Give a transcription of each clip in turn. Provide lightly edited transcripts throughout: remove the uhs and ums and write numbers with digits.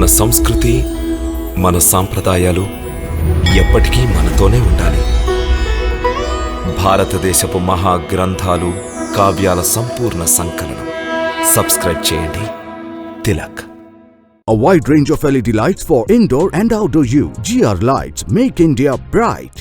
మన సంస్కృతి, మన సాంప్రదాయాలు ఎప్పటికీ మనతోనే ఉండాలి. భారతదేశపు మహా గ్రంథాలు, కావ్యాల సంపూర్ణ సంకలనం. సబ్స్క్రైబ్ చేయండి. Tilak. A wide range of LED lights for indoor and outdoor use. GR Lights make India bright.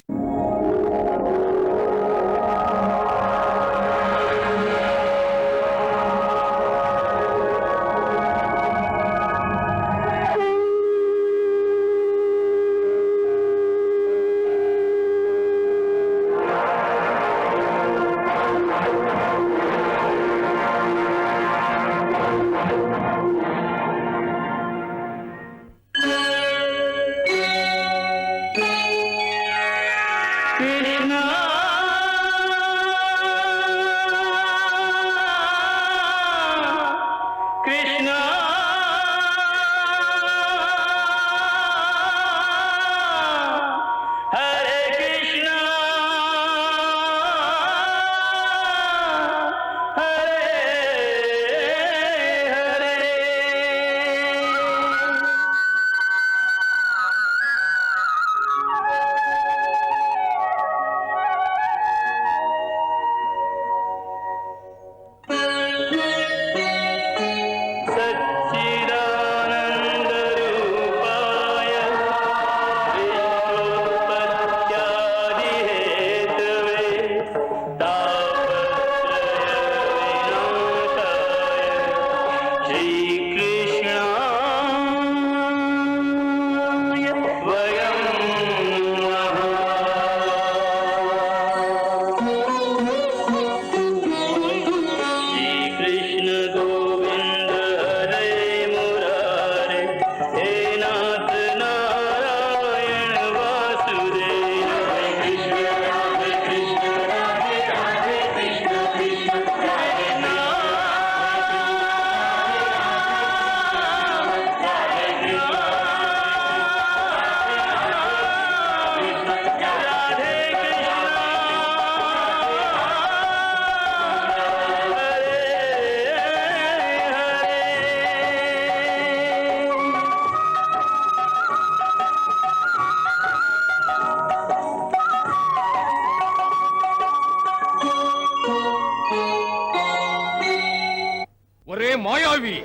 మాయావి,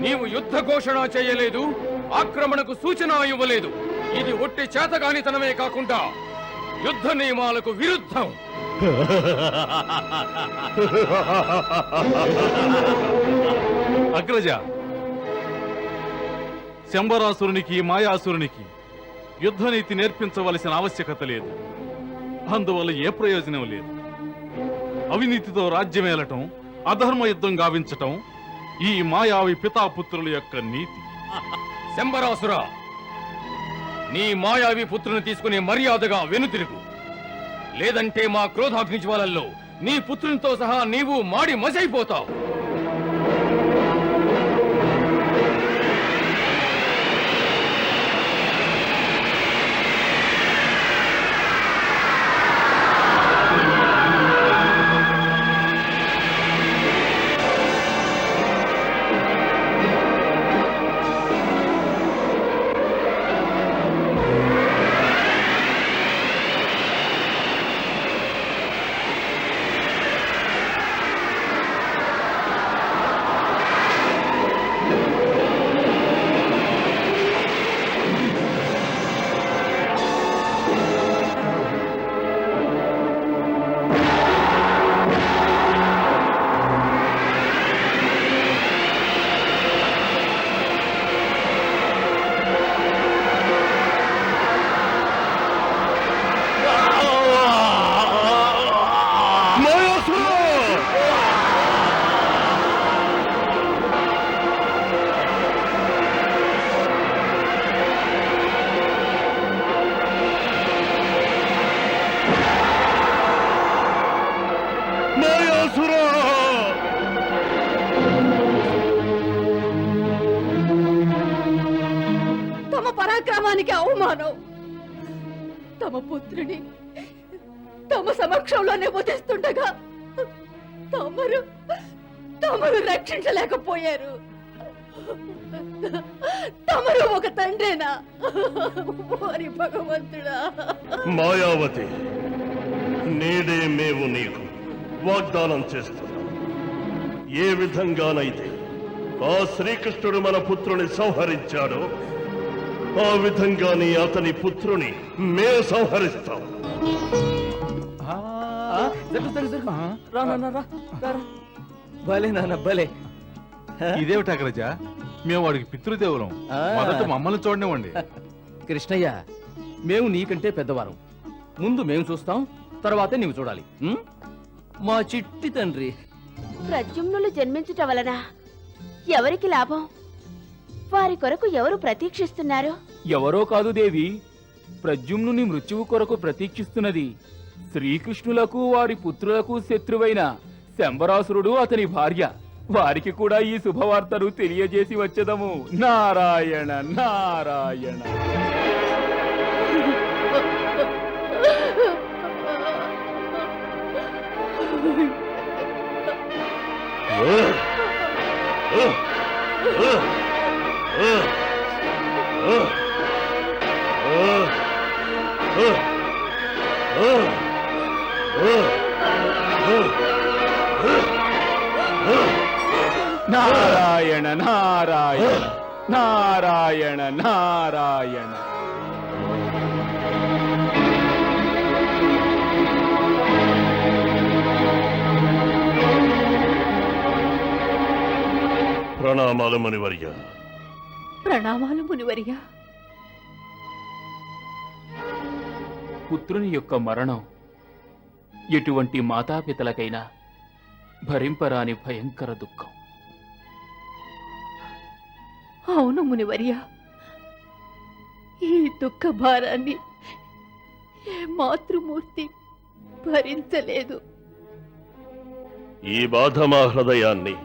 నీవు యుద్ధ ఘోషణ చేయలేదు, ఆక్రమణకు సూచన ఇవ్వలేదు. ఇది ఒట్టి చేతగానితనమే కాకుండా యుద్ధ నియమాలకు విరుద్ధం. అగ్రజ, శంబరాసురునికి మాయాసురునికి యుద్ధనీతి నేర్పించవలసిన ఆవశ్యకత లేదు. అందువల్ల ఏ ప్రయోజనం లేదు. అవినీతితో రాజ్యమేలటం, అధర్మ యుద్ధం గావించటం ఈ మాయావి పితాపుత్రుల యొక్క నీతి. శంబరాసురా, నీ మాయావి పుత్రుని తీసుకునే మర్యాదగా వెనుతిరుగు. లేదంటే మా క్రోధాగ్ని జ్వాలల్లో నీ పుత్రునితో సహా నీవు మాడి మసైపోతావు. పరాక్రమానికి అవమానం. తమ పుత్రుని తమ సమక్షంలోనే వధిస్తుండగా తమరు రక్షించలేకపోయారు. తమరు ఒక తండ్రేనా? ఓరి భగవంతుడా! మాయావతి, నేడే మేము నీకు వాగ్దానం చేస్తున్నాం. ఏ విధంగానైతే ఆ శ్రీకృష్ణుడు మన పుత్రుని సంహరించాడో ఆ విధంగానే అతని పుత్రుని మేము సంహరిస్తాం. భలే నాన్న భలే. ఇదేమిటి అగ్రజ, మేము వాడికి పితృదేవులం. మొదట మమ్మల్ని చూడనివ్వండి. కృష్ణయ్య, మేము నీకంటే పెద్దవారం. ముందు మేము చూస్తాం, తర్వాతే నీవు చూడాలి. మా చిట్టి తండ్రి. ప్రద్యుమ్నులు జన్మించుట వలన ఎవరికి లాభం? వారి కొరకు ఎవరు ప్రతీక్షిస్తున్నారు? ఎవరో కాదు దేవి, ప్రద్యుమ్నుని మృత్యువు కొరకు ప్రతీక్షిస్తున్నది శ్రీకృష్ణులకు వారి పుత్రులకు శత్రువైన శంబరాసురుడు అతని భార్య. వారికి కూడా ఈ శుభవార్తను తెలియజేసి వచ్చేదము. నారాయణ నారాయణ. నారాయణ నారాయణ నారాయణ నారాయణ. ప్రణామాలు మునివర్య. ప్రణామాలు మునివర్య. పుత్రుని యొక్క మరణం ఎటువంటి మాతాపితలకైనా భరింపరాని భయంకర దుఃఖం. అవును మునివర్య, ఈ దుఃఖ భారాన్ని ఏ మాతృమూర్తి భరించలేదు. ఈ బాధ మా హృదయాన్ని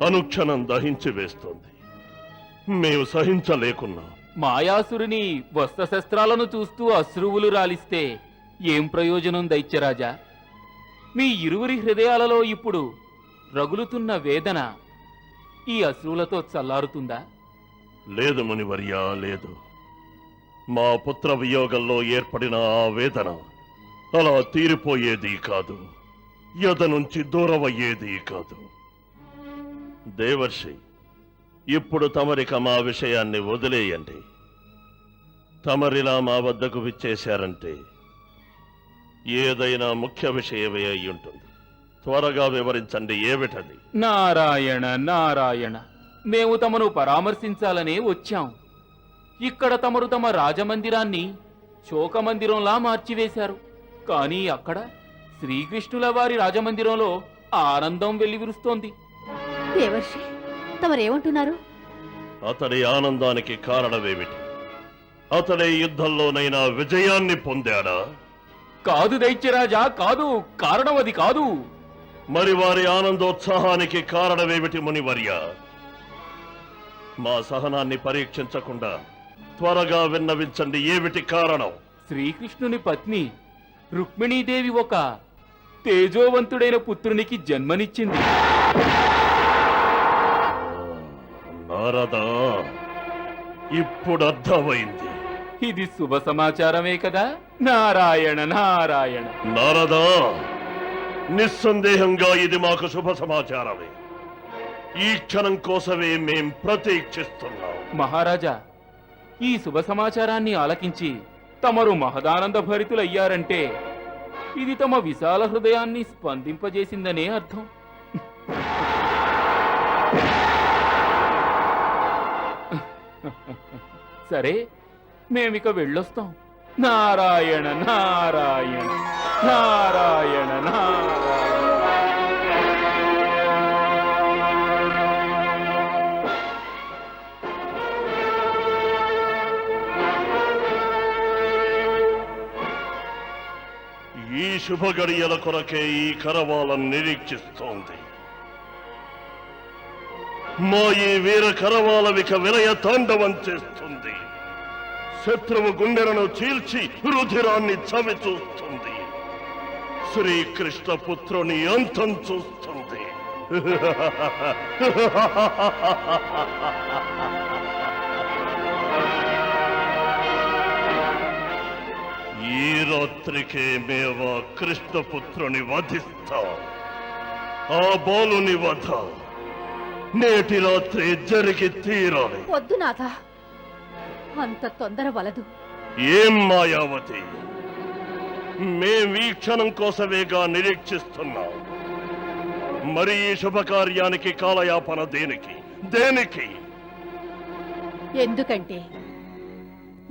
అనుక్షణం దహించి వేస్తోంది. మేము సహించలేకున్నాం. మాయాసురుని వస్త్రశస్త్రాలను చూస్తూ అశ్రువులు రాలిస్తే ఏం ప్రయోజనం దైత్యరాజా? మీ ఇరువురి హృదయాలలో ఇప్పుడు రగులుతున్న వేదన ఈ అశ్రువులతో చల్లారుతుందా? లేదు మునివర్య, లేదు. మా పుత్ర వియోగంలో ఏర్పడిన ఆ వేదన అలా తీరిపోయేది కాదు, ఎద నుంచి దూరమయ్యేది కాదు. దేవర్షి, ఇప్పుడు తమరిక మా విషయాన్ని వదిలేయండి. తమరిలా మా వద్దకు విచ్చేశారంటే ఏదైనా ముఖ్య విషయమే అయి ఉంటుంది. త్వరగా వివరించండి, ఏమిటది? నారాయణ నారాయణ, మేము తమను పరామర్శించాలనే వచ్చాం. ఇక్కడ తమరు తమ రాజమందిరాన్ని శోకమందిరంలా మార్చివేశారు. కానీ అక్కడ శ్రీకృష్ణుల వారి రాజమందిరంలో ఆనందం వెల్లివిరుస్తోంది. దేవర్షి, తమరేమంటున్నారు? అతడి ఆనందానికి కారణమేమిటి? అతడే యుద్ధంలోనైనా విజయాన్ని పొందాడా? కాదు దైత్యరాజా, కాదు. కారణం అది కాదు. మరి వారి ఆనందోత్సాహానికి కారణమేమిటి మునివర్య? మా సహనాన్ని పరీక్షించకుండా త్వరగా విన్నవించండి, ఏమిటి కారణం? శ్రీకృష్ణుని పత్ని రుక్మిణీదేవి ఒక తేజోవంతుడైన పుత్రునికి జన్మనిచ్చింది. నారదా, ఇప్పుడు అర్థమైంది. ఇది శుభ సమాచారమే కదా? నారాయణ నారాయణ. నారదా, నిస్సందేహంగా ఇది మాకు శుభ సమాచారమే. ఈ క్షణం కోసమే మేం ప్రతీక్షిస్తున్నాం. మహారాజా, ఈ శుభ సమాచారాన్ని ఆలకించి తమరు మహదానంద భరితులయ్యారంటే ఇది తమ విశాల హృదయాన్ని స్పందింపజేసిందనే అర్థం. సరే, మేమిక వెళ్ళొస్తాం. నారాయణ నారాయణ నారాయణ నారాయణ. ఈ శుభ గడియల కొరకే ఈ కరవాలం నిరీక్షిస్తోంది. మా ఈ వీర కరవాలవిక వినయ తాండవం చేస్తుంది. శత్రువు గుండెలను చీల్చి రుధిరాన్ని చవి చూస్తుంది. శ్రీకృష్ణ పుత్రుని అంతం చూస్తుంది. ఈ రాత్రికే మేము ఆ కృష్ణపుత్రుని వధిస్తాం. ఆ బాలుని వధ నేటి రాత్రి జరిగి తీరాలి. వద్దు నాథ, అంత తొందర వలదు. ఏం మాయావతి, మేం ఈ క్షణం కోసమేగా నిరీక్షిస్తున్నాం. మరి ఈ శుభకార్యానికి కాలయాపన దేనికి దేనికి? ఎందుకంటే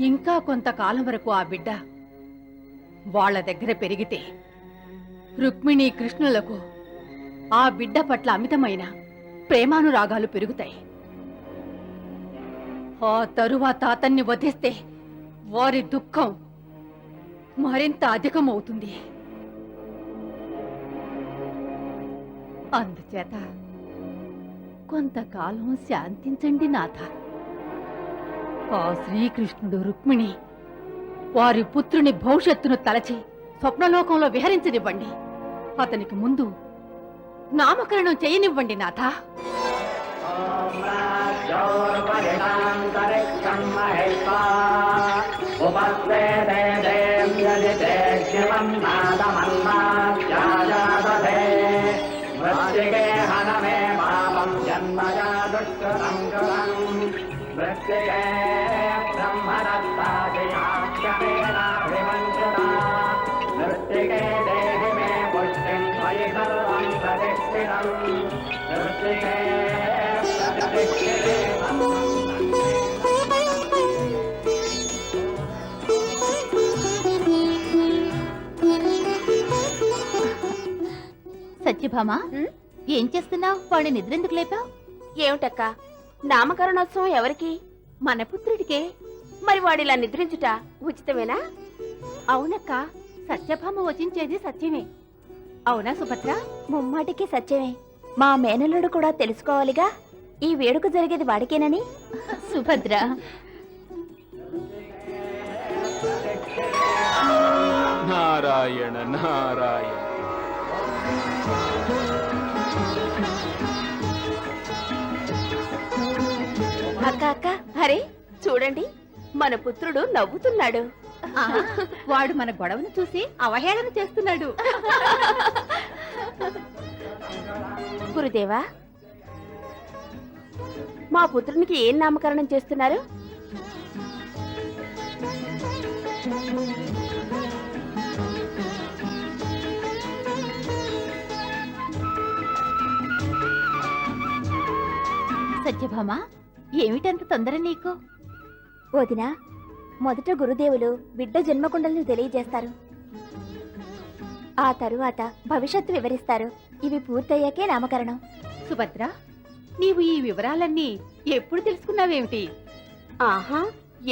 ఇంకా కొంతకాలం వరకు ఆ బిడ్డ వాళ్ళ దగ్గర పెరిగితే రుక్మిణి కృష్ణులకు ఆ బిడ్డ పట్ల అమితమైన ప్రేమానురాగాలు పెరుగుతాయి. ఆ తరువాత అతన్ని వధిస్తే వారి దుఃఖం మరింత అధికమవుతుంది. అందుచేత కొంతకాలం శాంతించండి నాథ. ఆ శ్రీకృష్ణుడు రుక్మిణి వారి పుత్రుని భవిష్యత్తును తలచి స్వప్నలోకంలో విహరించనివ్వండి. అతనికి ముందు నామకరణం చేయనివ్వండి నాథ. సత్యభామ, ఏం చేస్తున్నావు? వాడిని నిద్రెందుకు లేపావు? ఏమిటక్క, నామకరణోత్సవం ఎవరికి? మన పుత్రుడికే. మరి వాడిలా నిద్రించుట ఉచితమేనా? అవునక్క, సత్యభామ వచించేది సత్యమే. అవునా సుభద్ర? ముమ్మాటికి సత్యమే. మా మేనల్లుడు కూడా తెలుసుకోవాలిగా ఈ వేడుక జరిగేది వాడికేనని. సుభద్ర, నారాయణ నారాయణ. అక్క అక్క, అరే చూడండి, మన పుత్రుడు నవ్వుతున్నాడు. వాడు మన గొడవను చూసి అవహేళన చేస్తున్నాడు. గురుదేవా, మా పుత్రునికి ఏం నామకరణం చేస్తున్నారు? సత్యభామ, ఏమిటంత తొందర నీకు? వదినా, మొదట గురుదేవులు బిడ్డ జన్మకుండలను తెలియజేస్తారు. ఆ తరువాత భవిష్యత్తు వివరిస్తారు. ఇవి పూర్తయ్యాకే నామకరణం. సుభద్ర, నీవు ఈ వివరాలన్నీ ఎప్పుడు తెలుసుకున్నావేమిటి? ఆహా,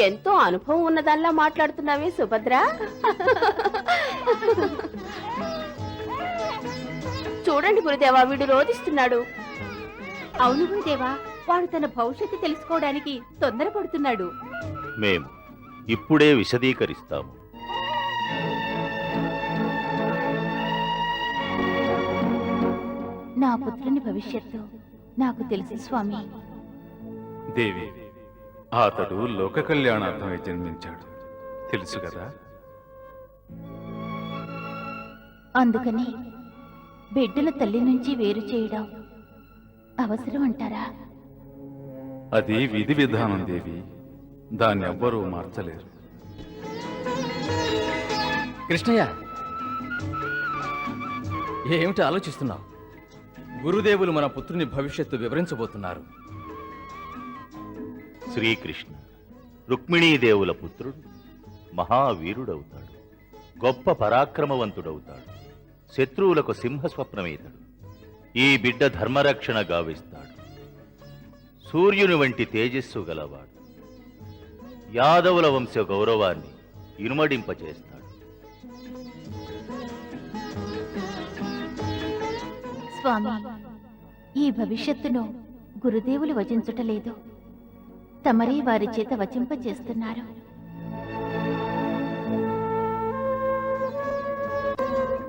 ఎంతో అనుభవం ఉన్నదానిలా మాట్లాడుతున్నావే సుభద్ర. చూడండి గురుదేవా, వీడు రోధిస్తున్నాడు. అవును గురుదేవా, వాడు తన భవిష్యత్తు తెలుసుకోవడానికి తొందరపడుతున్నాడు. మేము ఇప్పుడే విశదీకరిస్తాము. నా పుత్రుని భవిష్యత్తు నాకు తెలుసు స్వామి. దేవి, అతడు లోక కళ్యాణార్థమై జన్మించాడు, తెలుసు కదా. అందుకని బిడ్డల తల్లి నుంచి వేరు చేయడం అవసరం అంటారా? అది విధి విధానం దేవి, దాన్ని ఎవ్వరూ మార్చలేరు. కృష్ణయ్య, ఏమిటి ఆలోచిస్తున్నావు? గురుదేవులు మన పుత్రుని భవిష్యత్తు వివరించబోతున్నారు. శ్రీకృష్ణ రుక్మిణీదేవుల పుత్రుడు మహావీరుడవుతాడు, గొప్ప పరాక్రమవంతుడవుతాడు. శత్రువులకు సింహస్వప్నమేతడు. ఈ బిడ్డ ధర్మరక్షణ గావిస్తాడు. సూర్యుని వంటి తేజస్సు గలవాడు. యాదవుల వంశ గౌరవాన్ని ఇనుమడింపచేస్తాడు. స్వామి, ఈ భవిష్యత్తును గురుదేవులు వచించుటలేదు, తమరే వారి చేత వచింపచేస్తున్నారు.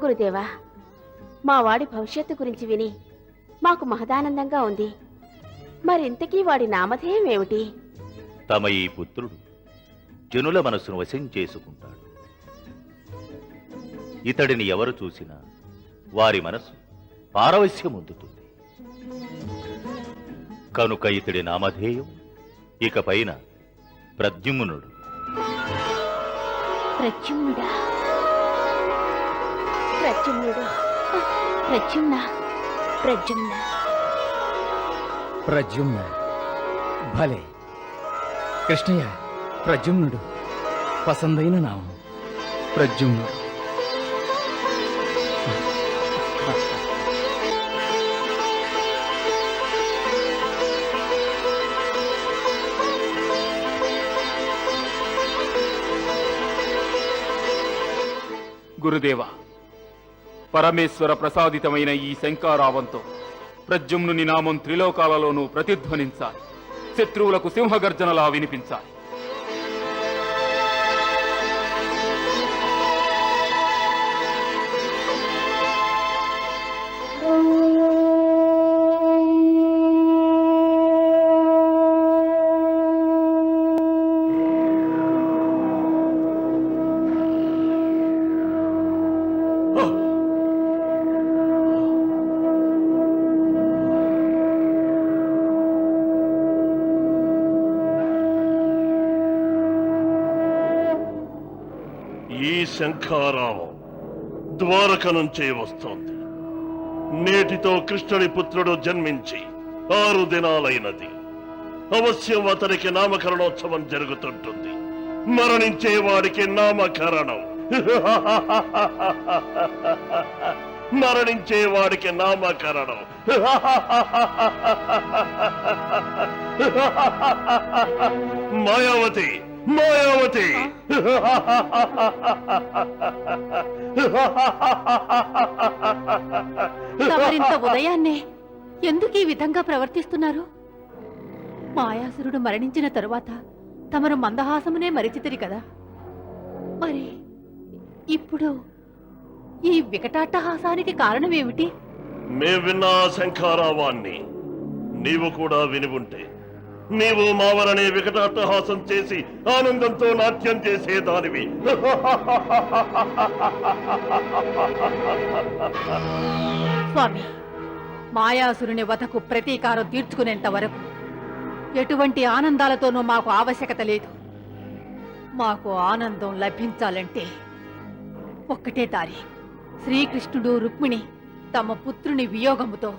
గురుదేవా, మా వాడి భవిష్యత్తు గురించి విని మాకు మహదానందంగా ఉంది. మరింతకీ వాడి నామధేయం ఏమిటి? తమ ఈ పుత్రుడు జనుల మనసును వశం చేసుకుంటాడు. ఇతడిని ఎవరు చూసినా వారి మనసు పారవశ్యముందుతుంది. కనుక ఇతడి నామధేయం ఇకపైన ప్రద్యుమ్నుడు. ప్రద్యుమ్నుడా? ప్రద్యుమ్నుడు, ప్రద్యుమ్న, ప్రద్యుమ్న. ప్రద్యుమ్న భలే. కృష్ణయ్య, ప్రద్యుమ్నుడు పసందైన నామం. ప్రద్యుమ్నుడు. గురుదేవ, పరమేశ్వర ప్రసాదితమైన ఈ శంకారావంతో ప్రద్యుమ్నుని నామం త్రిలోకాలలోనూ ప్రతిధ్వనించాలి. శత్రువులకు సింహగర్జనలా వినిపించాలి. ఈ శంఖారావం ద్వారక నుంచే వస్తోంది. నేటితో కృష్ణుని పుత్రుడు జన్మించి 6 దినాలైనది. అవశ్యం అతనికి నామకరణోత్సవం జరుగుతుంటుంది. మరణించే వాడికి నామకరణం. మరణించే వాడికి నామకరణం. మాయావతి, మాయావతి! తమరింత ఉదయాన్నే ఎందుకు ఈ విధంగా ప్రవర్తిస్తున్నారు? మాయాసురుడు మరణించిన తరువాత తమరు మందహాసమునే మరిచితిరి కదా. మరి ఇప్పుడు ఈ వికటాట్టహాసానికి కారణమేమిటి? మేం విన్న ఆ శంఖారావాన్ని నీవు కూడా విని ఉంటే నీవు మావరనే వికటాట్టహాసం చేసి ఆనందంతో నాట్యం చేసేదానివి. స్వామి, మాయాసురుని వధకు ప్రతీకారం తీర్చుకునేంత వరకు ఎటువంటి ఆనందాలతోనూ మాకు ఆవశ్యకత లేదు. మాకు ఆనందం లభించాలంటే ఒక్కటే దారి. శ్రీకృష్ణుడు రుక్మిణి తమ పుత్రుని వియోగముతో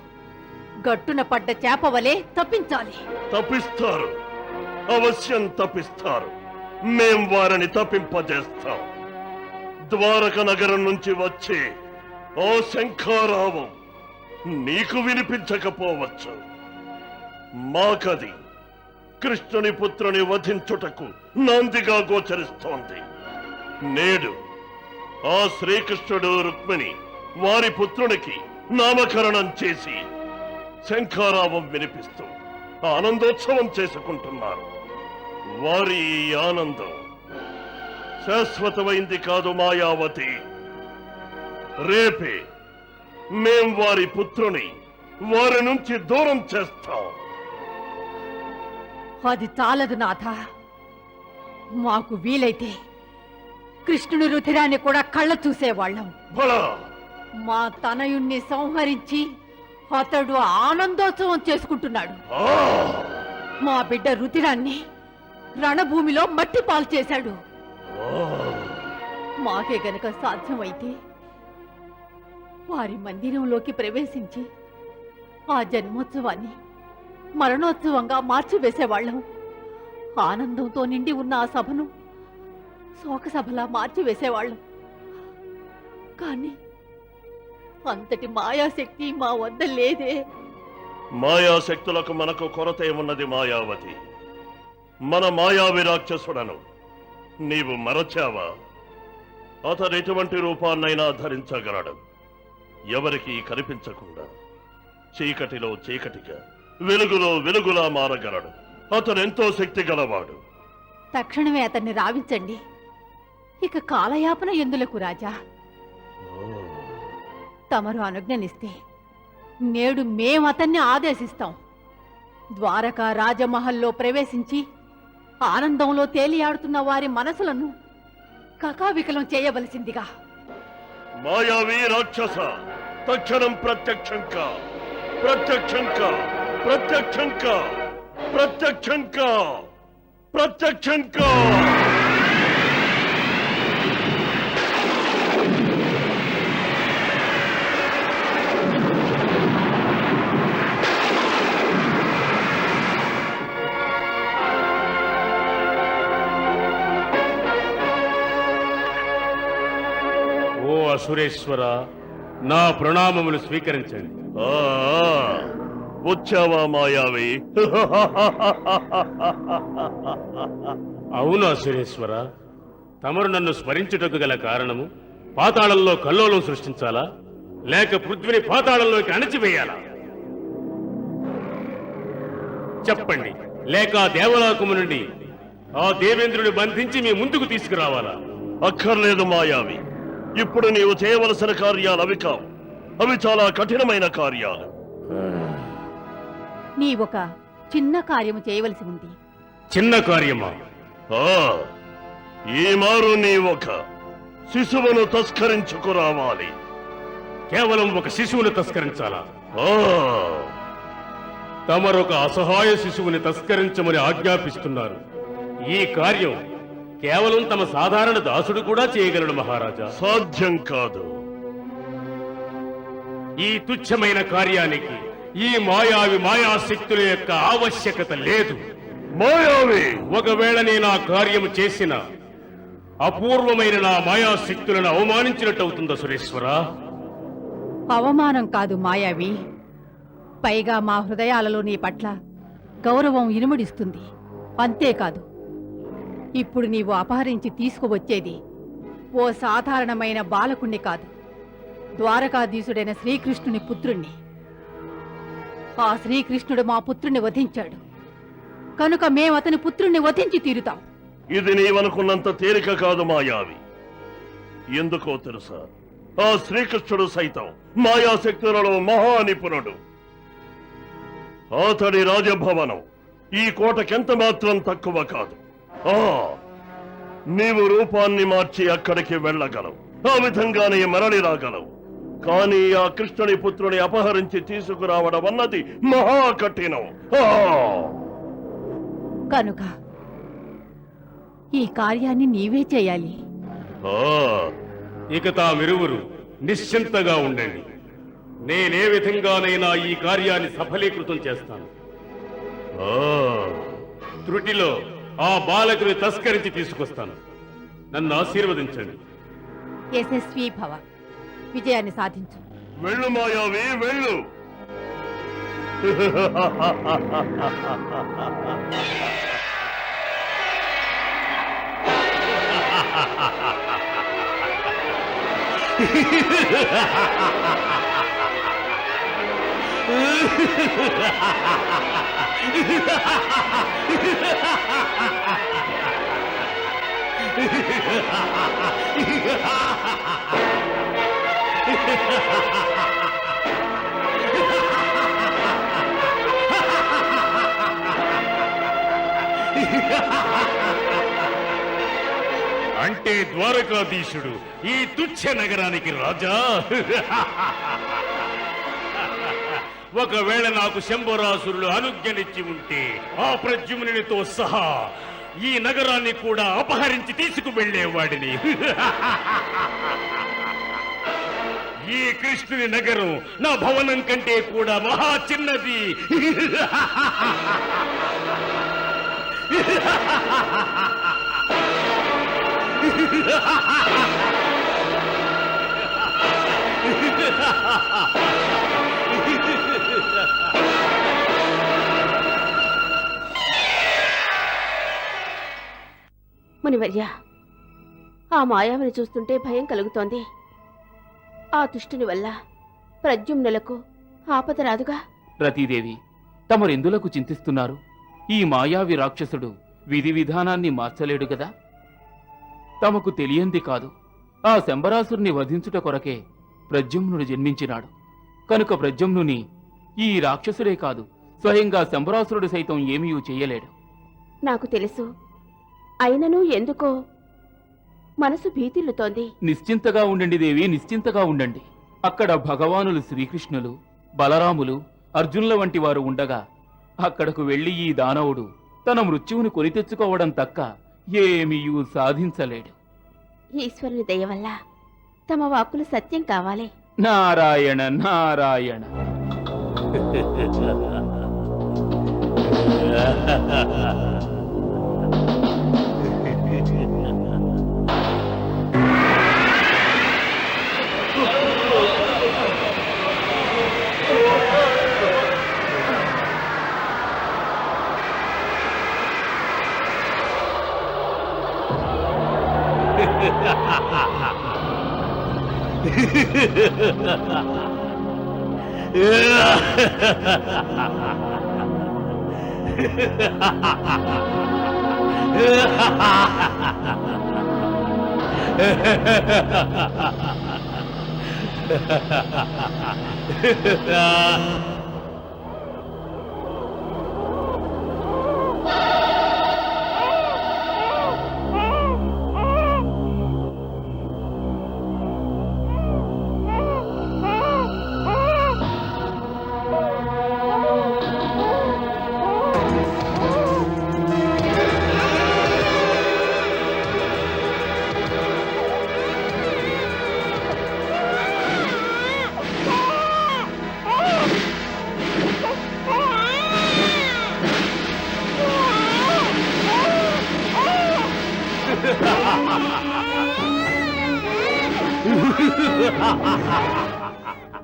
గట్టున పడ్డ చేపవలే తప్పించాలి. తప్పిస్తారు, అవశ్యం తప్పిస్తారు. మేం వారిని తప్పింపజేస్తాం. ద్వారక నగరం నుంచి వచ్చే ఓ శంఖారావం నీకు వినిపించకపోవచ్చు. మాకది కృష్ణుని పుత్రుని వధించుటకు నాందిగా గోచరిస్తోంది. నేడు ఆ శ్రీకృష్ణుడు రుక్మిణి వారి పుత్రునికి నామకరణం చేసి శంఖారావం వినిపిస్తూ ఆనందోత్సవం చేసుకుంటున్నారు. వారి ఈ ఆనందం శాశ్వతమైంది కాదు మాయావతి. రేపే మేం వారి పుత్రుని వారి నుంచి దూరం చేస్తాం. అది చాలదు నాథ. మాకు వీలైతే కృష్ణుని రుధిరాన్ని కూడా కళ్ళ చూసేవాళ్ళం. బలా మా తనయుణ్ణి సంహరించి అతడు ఆనందోత్సవం చేసుకుంటున్నాడు. మా బిడ్డ రుధిరాన్ని రణభూమిలో మట్టి పాలు చేశాడు. మాకే గనక సాధ్యమైతే వారి మందిరంలోకి ప్రవేశించి ఆ జన్మోత్సవాన్ని మరణోత్సవంగా మార్చివేసేవాళ్ళం. ఆనందంతో నిండి ఉన్న ఆ సభను శోకసభలా మార్చివేసేవాళ్ళం. కానీ అంతటి మాయాశక్తి మా వద్ద లేదే. మాయాశక్తులకు మనకు కొరత ఏమున్నది మాయావతి? మన మాయావి రాక్షసుడను నీవు మరచావా? అతను ఎటువంటి రూపాన్నైనా ధరించగలడు. ఎవరికీ కనిపించకుండా చీకటిలో చీకటిగా, వెలుగులో వెలుగులా మారగలడు. అతను ఎంతో శక్తి గలవాడు. తక్షణమే అతన్ని రావించండి. ఇక కాలయాపన ఎందులకు రాజా? తమరు అనుజ్ఞనిస్తే నేడు మేం అతన్ని ఆదేశిస్తాం. ద్వారకా రాజమహల్లో ప్రవేశించి ఆనందంలో తేలియాడుతున్న వారి మనసులను కకావికలం చేయవలసిందిగా. మాయావి రాక్షస తక్షణం ప్రత్యక్షంకా ప్రత్యక్షంకా ప్రత్యక్షంకా ప్రత్యక్షంకా ప్రత్యక్షంకా ఓ అసురేశ్వర, నా ప్రణామములు స్వీకరించండి. ఆ, వచ్చావా మాయావి? అవును అసురేశ్వర, తమరు నన్ను స్మరించుటకు గల కారణము పాతాళంలో కల్లోలం సృష్టించాలా, లేక పృథ్విని పాతాళంలోకి అణచివేయాలా? చెప్పండి, లేక దేవలోకము నుండి ఆ దేవేంద్రుని బంధించి మీ ముందుకు తీసుకురావాలా? అక్కర్లేదు మాయావి, ఇప్పుడు నీవు చేయవలసిన కార్యాలు అవి కావు. అవి చాలా కఠినమైన కార్యాలు. నీ ఒక చిన్న కార్యము చేయవలసి ఉంది. చిన్న కార్యమా? ఆ, ఈ మారు నీ ఒక శిశువును తస్కరించుకురావాలి. కేవలం ఒక శిశువును తస్కరించాలా? ఆ, తమరొక అసహాయ శిశువుని తస్కరించమని ఆజ్ఞాపిస్తున్నారు. ఈ కార్యం కేవలం తమ సాధారణ దాసుడు కూడా చేయగలడు మహారాజా. సాధ్యం కాదు. ఈ తుచ్చమైన కార్యానికి ఈ మాయాశక్తుల యొక్క ఆవశ్యకత లేదు. మాయావి, ఒకవేళ నేను ఆ కార్యము చేసిన అపూర్వమైన నా మాయాశక్తులను అవమానించినట్టు అవుతుందా సురేశ్వర? అవమానం కాదు మాయావి, పైగా మా హృదయాలలో నీ పట్ల గౌరవం ఇనుమడిస్తుంది. అంతేకాదు, ఇప్పుడు నీవు అపహరించి తీసుకువచ్చేది ఓ సాధారణమైన బాలకుణ్ణి కాదు, ద్వారకాధీశుడైన శ్రీకృష్ణుని పుత్రుణ్ణి. ఆ శ్రీకృష్ణుడు మా పుత్రుణ్ణి వధించాడు కనుక మేము అతని పుత్రుణ్ణి వధించి తీరుతాం. ఇది నీవనుకున్నంత తేలిక కాదు మాయావి. ఎందుకో తెలుసా? ఆ శ్రీకృష్ణుడు సైతం మాయాశక్తులలో మహానిపుణుడు. అతడి రాజభవనం ఈ కోటకెంత మాత్రం తక్కువ కాదు. ఆ, నీవు రూపాన్ని మార్చి అక్కడికి వెళ్ళగలవు, ఆ విధంగానే మరలి రాగలవు. కానీ ఆ కృష్ణుని పుత్రుని అపహరించి తీసుకురావడం అన్నది మహా కఠినం. కనుక ఈ కార్యాన్ని నీవే చేయాలి. ఇక తామిరువురు నిశ్చింతగా ఉండండి. నేనే విధంగానైనా ఈ కార్యాన్ని సఫలీకృతం చేస్తాను. త్రుటిలో ఆ బాలకుని తస్కరించి తీసుకొస్తాను. నన్ను ఆశీర్వదించండి. యశస్వీ భవ, విజయాన్ని సాధించు. వెళ్ళు మాయావి, వెళ్ళు. అంటే ద్వారకాధీశుడు ఈ తుచ్చ నగరానికి రాజా? ఒకవేళ నాకు శంభరాసురులు అనుజ్ఞనిచ్చి ఉంటే ఆ ప్రద్యుమ్నునితో సహా ఈ నగరాన్ని కూడా అపహరించి తీసుకువెళ్లేవాడిని. ఈ కృష్ణుని నగరం నా భవనం కంటే కూడా మహా చిన్నది. మునివర్య, ఆ మాయావిని చూస్తుంటే భయం కలుగుతోంది. ఆ దుష్టుని వల్ల ప్రద్యుమ్నులకు ఆపద రాదుగా? రతీదేవి, తమరెందులకు చింతిస్తున్నారు? ఈ మాయావి రాక్షసుడు విధి విధానాన్ని మార్చలేడు గదా. తమకు తెలియంది కాదు, ఆ శంబరాసురుని వధించుట కొరకే ప్రద్యుమ్నుడు జన్మించినాడు. కనుక ప్రద్యుమ్నుని ఈ రాక్షసుడే కాదు, స్వయంగా శంబరాసురుడు సైతం ఏమీ చెయ్యలేడు. నాకు తెలుసు. అయినను ఎందుకో మనసు భీతిల్లుతోంది. నిశ్చింతగా ఉండండి దేవి, నిశ్చింతగా ఉండండి. అక్కడ భగవానులు శ్రీకృష్ణులు, బలరాములు, అర్జునుల వంటి వారు ఉండగా అక్కడకు వెళ్లి ఈ దానవుడు తన మృత్యువును కొని తెచ్చుకోవడం తక్క ఏమీయూ సాధించలేడు. ఈశ్వరుని దయ వల్ల తమ వాక్కులు సత్యం కావాలి. నారాయణ నారాయణ.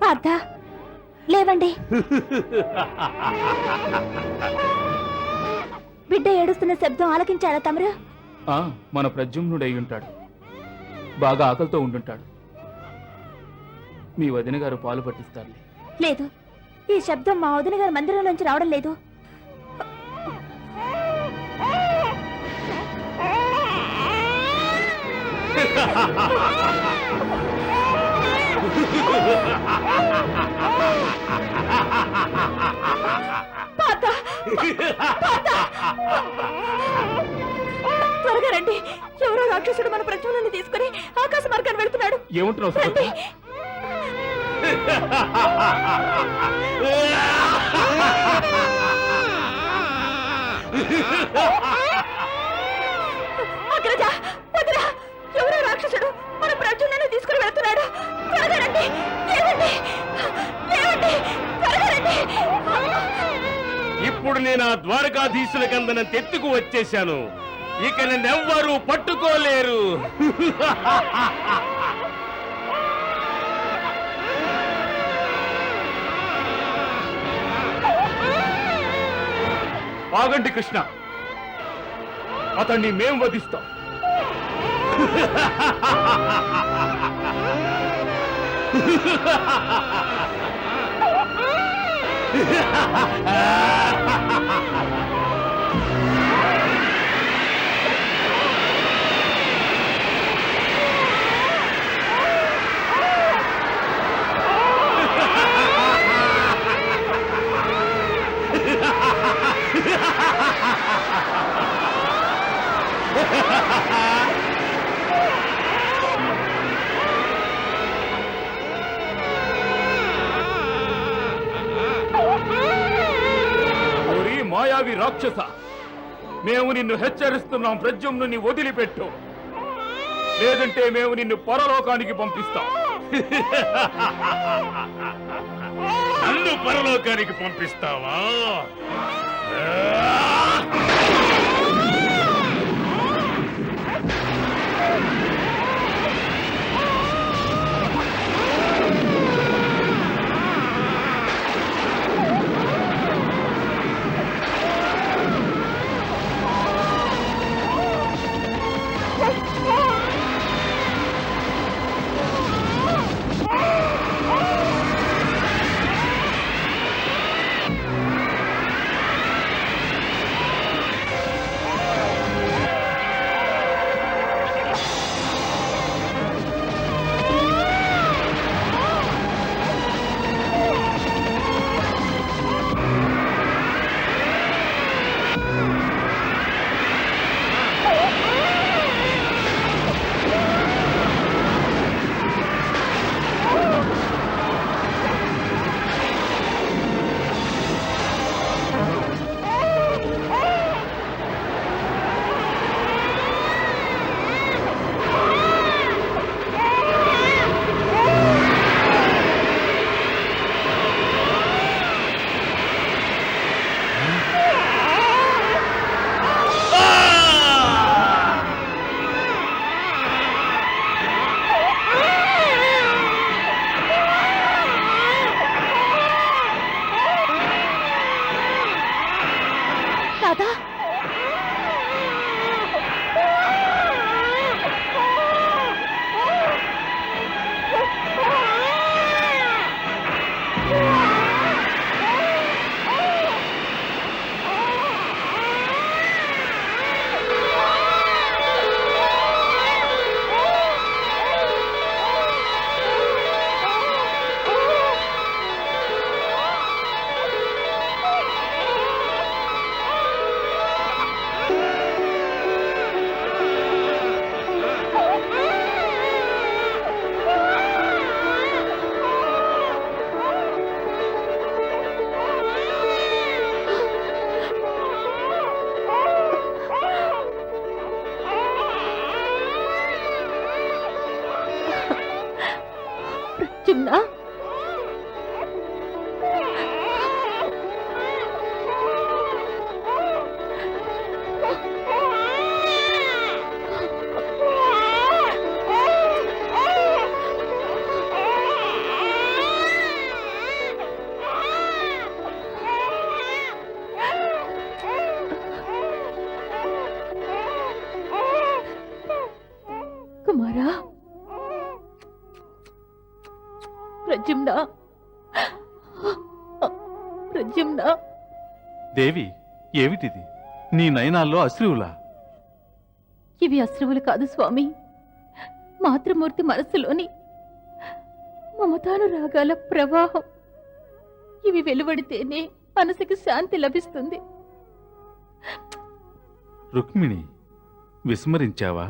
పార్థ, లేవండి. బిడ్డ ఏడుస్తున్న శబ్దం ఆలకించారా తమరు? మన ప్రద్యుమ్నుడై ఉంటాడు. బాగా ఆకలితో ఉండుంటాడు. మీ వదిన గారు పాలు పట్టిస్తారులే. లేదు, ఈ శబ్దం మా వదిన గారి మందిరంలోంచి రావడం లేదు. త్వరగా రండి, ఎవరో రాక్షసుడు మన ప్రజ్ఞలను తీసుకుని ఆకాశ మార్గాన్ని వెళ్తున్నాడు. ఏమంటున్నావు సుభద్ర? అగ్రజ, వదిరా, ఎవరో రాక్షసుడు మన ప్రజ్ఞలను తీసుకుని వెళ్తున్నాడు. త్వరగా రండి, లేవండి, లేవండి, త్వరగా రండి. ఇప్పుడు నేను ఆ ద్వారకాధీశుల కందన తెత్తుకు వచ్చేశాను. ఇక నన్నెవ్వరూ పట్టుకోలేరు. ఆగండి కృష్ణ, అతన్ని మేం వధిస్తాం. మాయావి రాక్షస, మేము నిన్ను హెచ్చరిస్తున్నాం. ప్రద్యుమ్నుని వదిలిపెట్టు, లేదంటే మేము నిన్ను పరలోకానికి పంపిస్తాం. నన్ను పరలోకానికి పంపిస్తావా? ప్రద్యుమ్న కుమారా, ప్రద్యుమ్న, ప్రద్యుమ్న. దేవి, ఏమిటిది? నీ నయనాల్లో అశ్రువులా? ఇవి అశ్రువులు కాదు స్వామి, మాతృమూర్తి మనస్సులోని మమతానురాగాల ప్రవాహం. ఇవి వెలువడితేనే మనసుకి శాంతి లభిస్తుంది. రుక్మిణి, విస్మరించావా?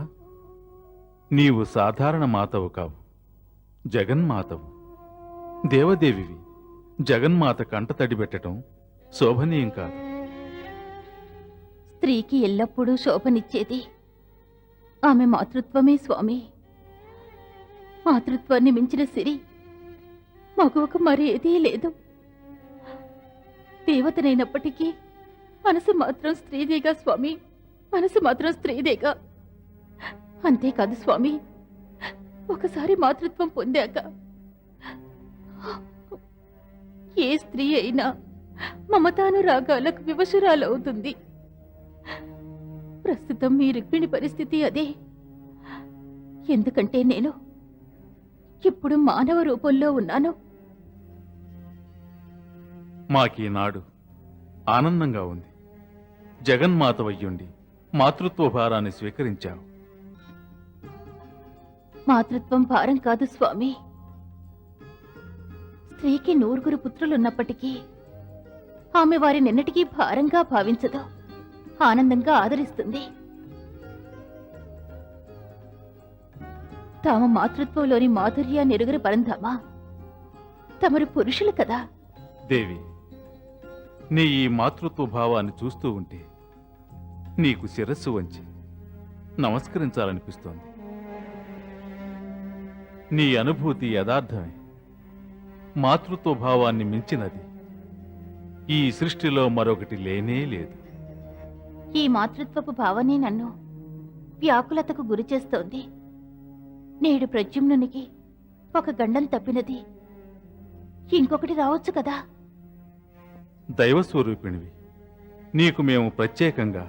నీవు సాధారణ మాతవు కావు, జగన్మాతవు, దేవదేవివి. జగన్మాత కంట తడిపెట్టడం శోభనీయం కాదు. స్త్రీకి ఎల్లప్పుడూ శోభనిచ్చేది ఆమె మాతృత్వమే స్వామి. మాతృత్వాన్ని మించిన సిరి మగువకు మరేదీ లేదు. దేవతనైనప్పటికీ మనసు మాత్రం స్త్రీదేగా స్వామి, మనసు మాత్రం స్త్రీదేగా. అంతేకాదు స్వామి, ఒకసారి మాతృత్వం పొందాక ఏ స్త్రీ అయినా మమతానురాగాలకు వివశురాలవుతుంది. ప్రస్తుతం మీ రుక్మిణి పరిస్థితి అదే. ఎందుకంటే నేను ఇప్పుడు మానవ రూపంలో ఉన్నాను. మాకీనాడు ఆనందంగా ఉంది. జగన్మాతవయ్యుండి మాతృత్వ భారాన్ని స్వీకరించావు. మాతృత్వం భారం కాదు స్వామి. స్త్రీకి 9 పుత్రులున్నప్పటికీ ఆమె వారినెన్నటికీ భారంగా భావించదు, ఆనందంగా ఆదరిస్తుంది. తాము మాతృత్వంలోని మాధుర్యాన్ని ఎరుగని పరంధామా, తమరు పురుషులు కదా. దేవి, నీ ఈ మాతృత్వ భావాన్ని చూస్తూ ఉంటే నీకు శిరస్సు వంచి నమస్కరించాలనిపిస్తోంది. నీ అనుభూతి యథార్థమే. మాతృత్వ భావాన్ని మించినది ఈ సృష్టిలో మరొకటి లేనే లేదు. ఈ మాతృత్వపు భావనే నన్ను వ్యాకులతకు గురి చేస్తోంది. నేడు ప్రద్యుమ్నునికి ఒక గండం తప్పినది ఇంకొకటి రావచ్చు కదా. దైవస్వరూపిణివి, నీకు మేము ప్రత్యేకంగా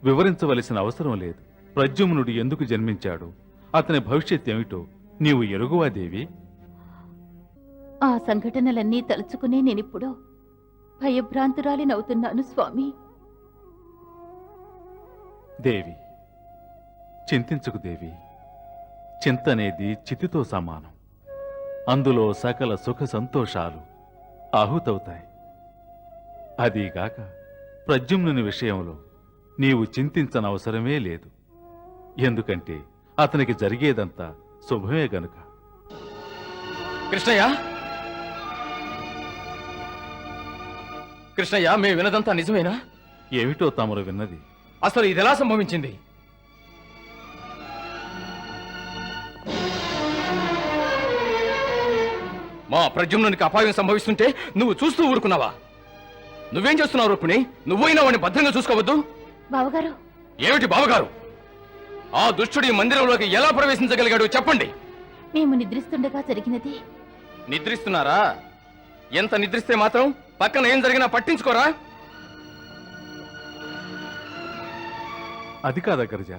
వివరించవలసిన అవసరం లేదు. ప్రద్యుమ్నుడు ఎందుకు జన్మించాడు, అతని భవిష్యత్ ఏమిటో నీవు ఎరుగువా దేవి? ఆ సంఘటనలన్నీ తలుచుకునే నేనిప్పుడు భయభ్రాంతురాలినవుతున్నాను స్వామి. దేవి, చింతించుకు దేవి. చింతనేది చితితో సమానం. అందులో సకల సుఖ సంతోషాలు ఆహుతవుతాయి. అదీగాక ప్రద్యుమ్నుని విషయంలో నీవు చింతించనవసరమే లేదు. ఎందుకంటే అతనికి జరిగేదంతా శుభమే గనుక. కృష్ణయ్య, కృష్ణయ్య, మేము వినదంతా నిజమేనా? ఏమిటో తమరు విన్నది? అసలు ఇది ఎలా సంభవించింది? మా ప్రద్యుమ్నునికి అపాయం సంభవిస్తుంటే నువ్వు చూస్తూ ఊరుకున్నావా? నువ్వేం చేస్తున్నావు రుక్మిణి? నువ్వైనా వాడిని భద్రంగా చూసుకోవద్దు. బావగారు, ఏమిటి బావగారు? ఆ దుష్టుడి మందిరంలోకి ఎలా ప్రవేశించగలిగాడు చెప్పండి. మేము నిద్రిస్తుండగా జరిగినది. నిద్రిస్తున్నారా? ఎంత నిద్రిస్తే మాత్రం పక్కన ఏం జరిగినా పట్టించుకోరా? అది కాదా గరజ,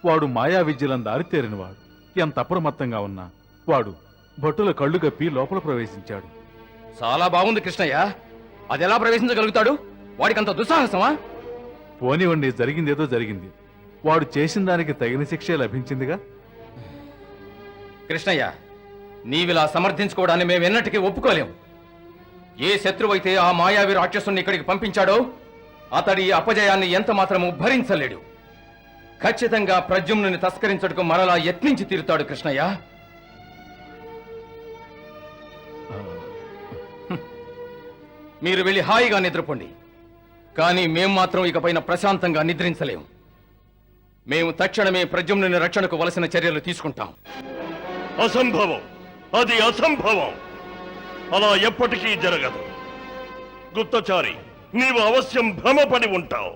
వాడు మాయా విద్యలను దారితేరినవాడు. ఎంత అప్రమత్తంగా ఉన్నా వాడు భటుల కళ్ళు కప్పి లోపల ప్రవేశించాడు. చాలా బాగుంది కృష్ణయ్య. అది ఎలా ప్రవేశించగలుగుతాడు? వాడికంత దుస్సాహసమా? పోనివ్వండి, జరిగిందేదో జరిగింది. వాడు చేసిన దానికి తగిన శిక్షే లభించిందిగా. కృష్ణయ్య, నీవిలా సమర్థించుకోవడాన్ని మేమెన్నటికీ ఒప్పుకోలేం. ఏ శత్రువైతే ఆ మాయావి రాక్షసుని ఇక్కడికి పంపించాడో అతడి అపజయాన్ని ఎంత మాత్రము భరించలేడు. ఖచ్చితంగా ప్రద్యుమ్నుని తస్కరించడానికి మరలా యత్నించి తీరుతాడు కృష్ణయ్య. మీరు వెళ్ళి హాయిగా నిద్రపోండి. కానీ మేం మాత్రం ఇకపైన ప్రశాంతంగా నిద్రించలేము. మేము తక్షణమే ప్రద్యుమ్నుని రక్షణకు వలసిన చర్యలు తీసుకుంటాం. అసంభవం, అది అసంభవం. అలా ఎప్పటికీ జరగదు. గుప్తచారి, నీవు అవశ్యం భ్రమపడి ఉంటావు.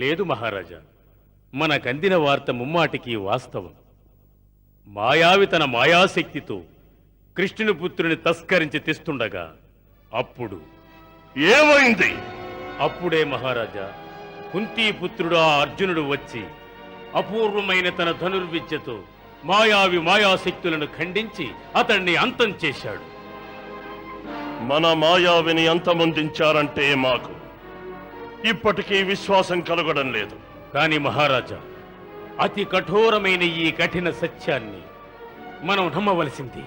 లేదు మహారాజా, మనకందిన వార్త ముమ్మాటికి వాస్తవం. మాయావి తన మాయాశక్తితో కృష్ణుని పుత్రుని తస్కరించి తెస్తుండగా అప్పుడు ఏమైంది? అప్పుడే మహారాజా, కుంతీపుత్రుడు ఆ అర్జునుడు వచ్చి అపూర్వమైన తన ధనుర్విద్యతో మాయావి మాయాశక్తులను ఖండించి అతన్ని అంతం చేశాడు. మన మాయావిని అంతమొందించారంటే మాకు ఇప్పటికీ విశ్వాసం కలగడం లేదు. కాని మహారాజా, అతి కఠోరమైన ఈ కఠిన సత్యాన్ని మనం నమ్మవలసింది.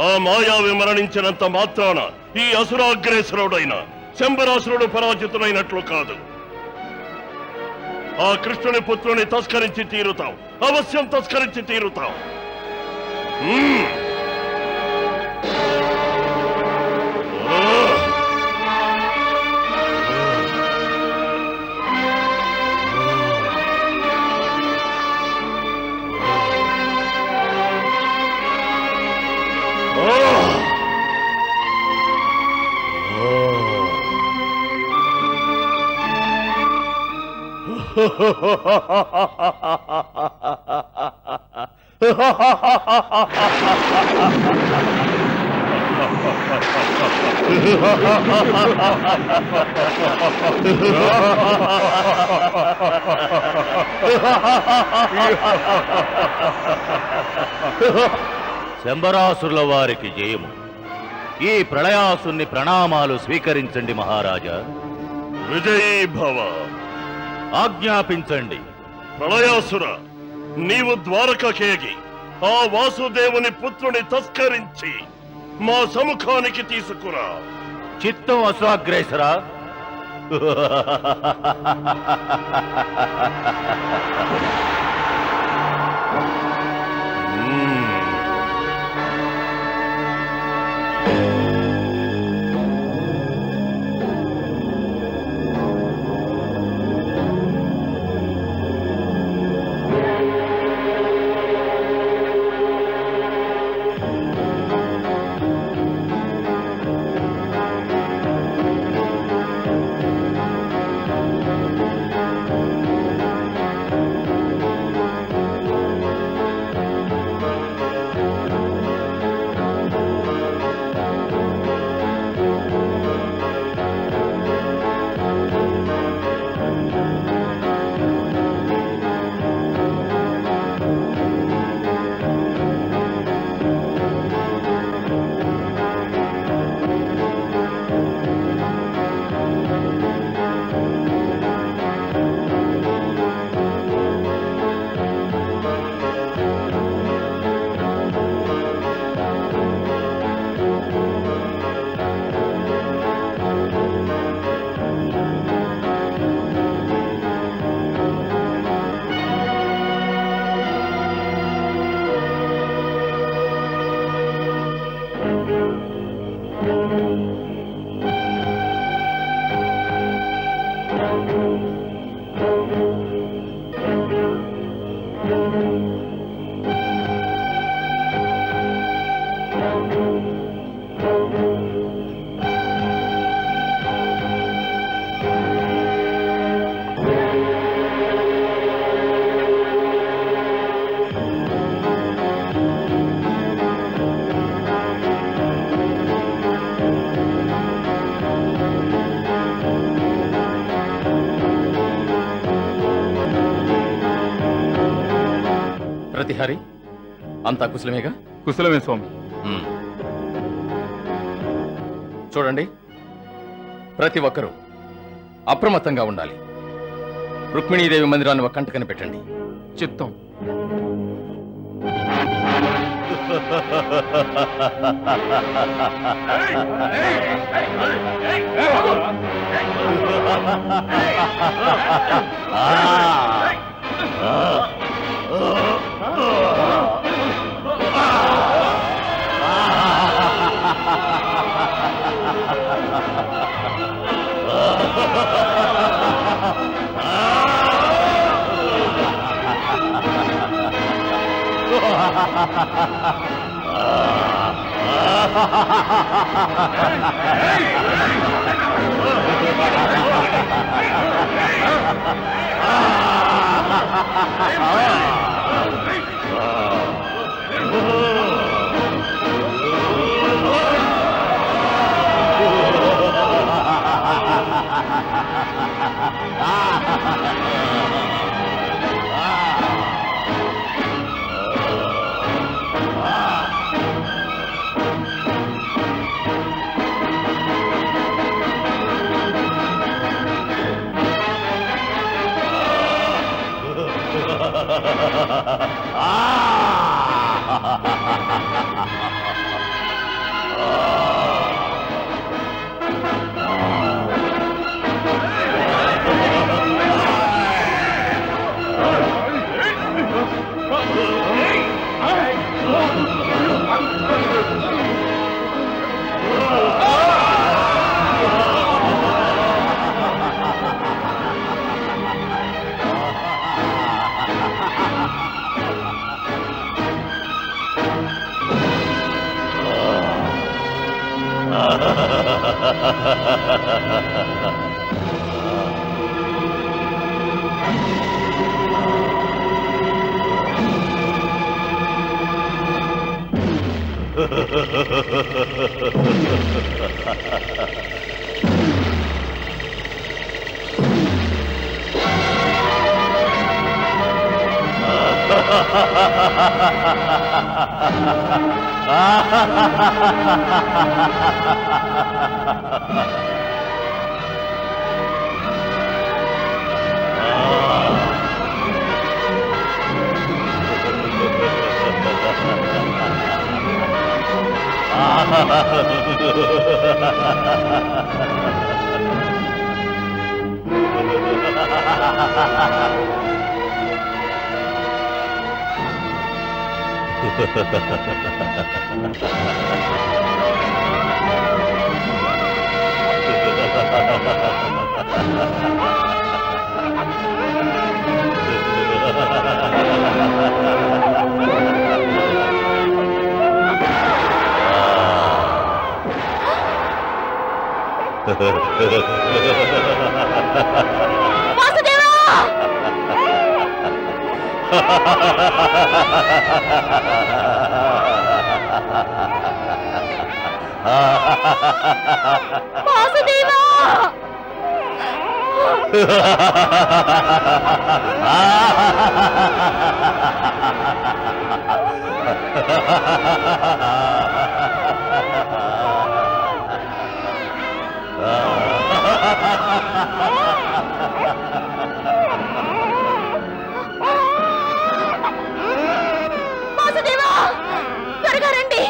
ఆ మాయావి మరణించినంత మాత్రాన ఈ అసురాగ్రేసరుడైన శంబరాసురుడు పరాజితులైనట్లు కాదు. ఆ కృష్ణుని పుత్రుని తస్కరించి తీరుతాం, అవశ్యం తస్కరించి తీరుతాం. శంబరాసురుల వారికి జయము. ఈ ప్రళయాసుని ప్రణామాలు స్వీకరించండి మహారాజా. విజయీ భవ. ఆజ్ఞాపించండి. ప్రళయాసుర, నీవు ద్వారకకేగి ఆ వాసుదేవుని పుత్రుని తస్కరించి మా సముఖానికి తీసుకురా. చిత్తం అశ్వాగ్రేసరా. ప్రతిహారి, అంతా కుశలమేగా? కుశలమే స్వామి. చూడండి, ప్రతి ఒక్కరూ అప్రమత్తంగా ఉండాలి. రుక్మిణీదేవి మందిరాన్ని ఒక కంట కనిపెట్టండి. చిత్తం. వాసుదేవా, త్వరగా రండి.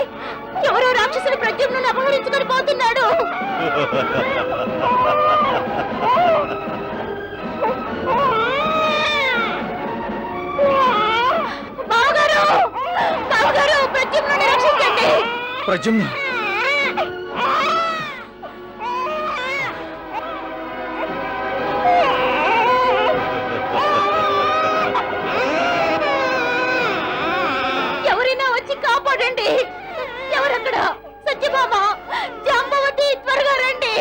ఎవరో రాక్షసుని ప్రద్యుమ్నుని అపహరించుకొని పోతున్నాడు. బావగారు, బావగారు, ప్రద్యుమ్నుని రక్షించండి. ప్రజమ్న ఎవరైనా వచ్చి కాపాడండి. ఎవరక్కడ? సత్యభామ, జాంబవతి, త్వరగా రండి.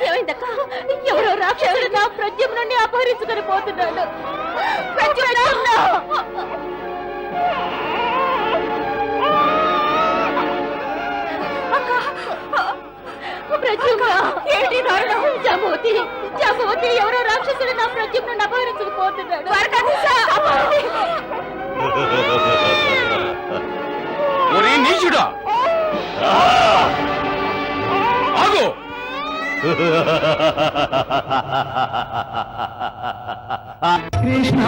ఏమైందక్క? ఎవరో రాక్షసుడు నా ప్రద్యుమ్నుని అపహరించుకొని పోతున్నాడు. ప్రద్యుమ్న! ప్రద్యుమ్న, ఏంటి దారుణం? జాంబవతి, జాంబవతి, ఎవరో రాక్షసుడు నా ప్రద్యుమ్నుని అపహరించుకుపోతున్నాడు. ఒరే నీచుడా, ఆగు! కృష్ణ